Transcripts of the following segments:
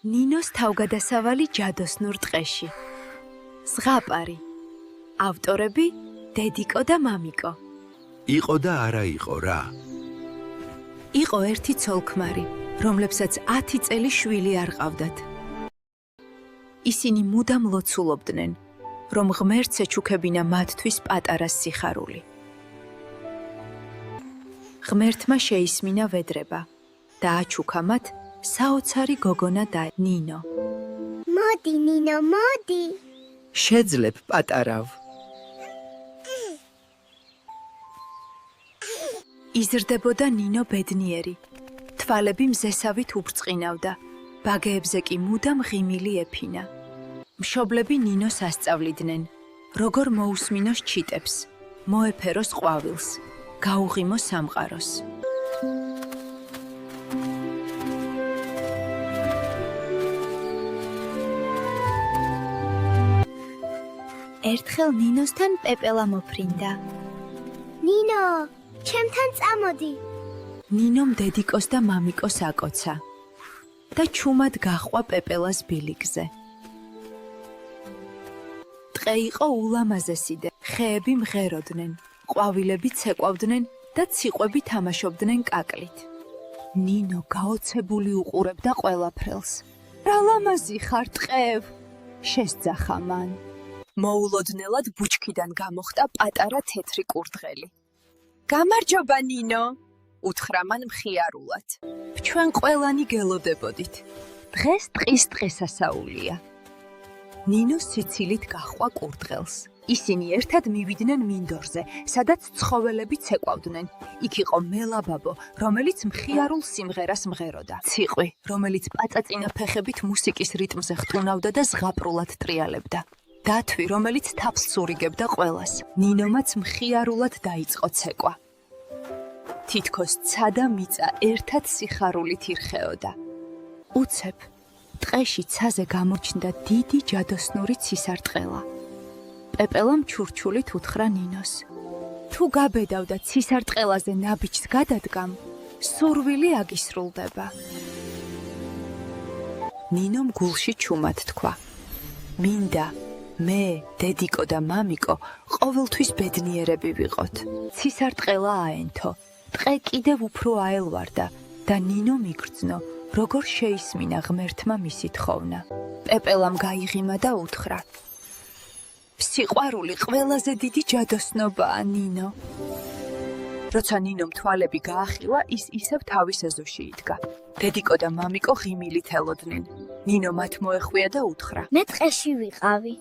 ნინოს თავგადასავალი ჯადოსნურ ტყეში. ზღაპარი. ავტორები დედიკო და მამიკო. იყო და არა იყო რა. იყო ერთი ცოლ-ქმარი, რომლებსაც 10 წელი შვილი არ ყავდათ. ისინი მუდამ ლოცულობდნენ, რომ ღმერთს ეჩუქებინა მათთვის პატარა სიხარული. ღმერთმა შეისმინა ვედრება და აჩუქა მათ საოცარი გოგონა და ნინო. მოდი, ნინო, მოდი. შეძლებ, პატარავ. იზრდებოდა ნინო ბედნიერი. თვალები მზესავით უბწყინავდა, ბაგეებზე კი მუდამ ღიმილი ეფინა. მშობლები ნინოს ასწავლიდნენ, როგორ მოусმინოს ჩიტებს, მოეფეროს ყვავილს, გაუღიმოს სამყაროს. ერთხელ ნინოსთან პეპელა მოფრინდა. ნინო, ჩემთან წამოდი. ნინომ დედიკოს და მამიკოს აკოცა და ჩუმად გაჰყვა პეპელას ბილიკზე. ტყე იყო ულამაზესი და ხეები მღეროდნენ, ყვავილები ცეკვავდნენ და ციყვები თამაშობდნენ კაკლით. ნინო გაოცებული უყურებდა ყველაფრელს. რა ლამაზი ხარ ტყევ! შესძახა მან. მოულოდნელად ბუჩქიდან გამოხტა პატარა თეთრი კურდღელი. გამარჯობა ნინო! უთხრა მან მხიარულად. ჩვენ ყველანი გელოდებოდით. დღეს ტყის დღესასაულია. ნინო სიცილით გაჰყვა კურდღელს. ისინი ერთად მივიდნენ მინდორზე, სადაც ცხოველები ცეკვავდნენ. იქ იყო მელაბაბო, რომელიც მხიარულ სიმღერას მღეროდა. ციყვი, რომელიც პაწაწინა ფეხებით მუსიკის რიტმზე ხტუნავდა და ზღაპრულად ტრიალებდა. დათვი, რომელიც თავს სურიგებდა ყველას. ნინომაც მხიარულად დაიწყო ცეკვა. თითქოს ცა და მიწა ერთად სიხარულით ირხეოდა. უცებ, ტყეში ცაზე გამოჩნდა დიდი ჯადოსნური ცისარტყელა. პეპელამ ჩურჩულით უთხრა ნინოს. თუ გაბედავ და ცისარტყელაზე ნაბიჯს გადადგამ, სურვილი აგისრულდება. ნინომ გულში ჩუმად თქვა. მინდა მე, დედიკო და მამიკო ყოველთვის ბედნიერები ვიყოთ. ცისარტყელა აენთო, ტყე კიდევ უფრო აელვარდა და ნინო მიგრძნო, როგორ შეისმინა ღმერთმა მისი თხოვნა. პეპელამ გაიღიმა და უთხრა. სიყვარული ყველაზე დიდი ჯადოსნობაა, ნინო. როცა ნინომ თვალები გაახილა, ის ისევ თავის ეზოში იდგა. დედიკო და მამიკო ღიმილით ელოდნენ. ნინო მათ მოეხვია და უთხრა. მე ტყეში ვიყავი.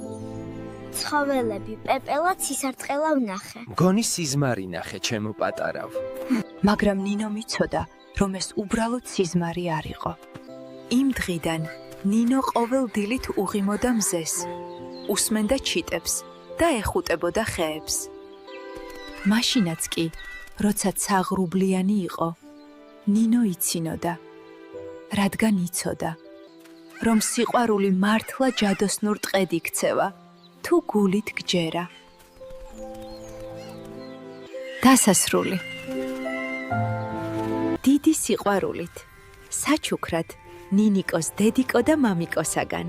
ცხოველები, პეპელა, ცისარტყელა ვნახე. მგონი სიზმარი ნახე, ჩემო პატარავ. მაგრამ ნინო მიცოდა, რომ ეს უბრალოდ სიზმარი არ იყო. იმ დღიდან ნინო ყოველ დილით უღიმოდა მზეს, უსმენდა ჩიტებს და ეხუტებოდა ხეებს. მაშინაც კი, როცა ცაღრუბლიანი იყო, ნინო იცინოდა, რადგან იცოდა, რომ სიყვარული მართლა ჯადოსნურ ტყედ იქცევა, თუ გულით გჯერა. დასასრული. დიდი სიყვარულით, საჩუქრად, ნინიკოს, დედიკო და მამიკოსაგან.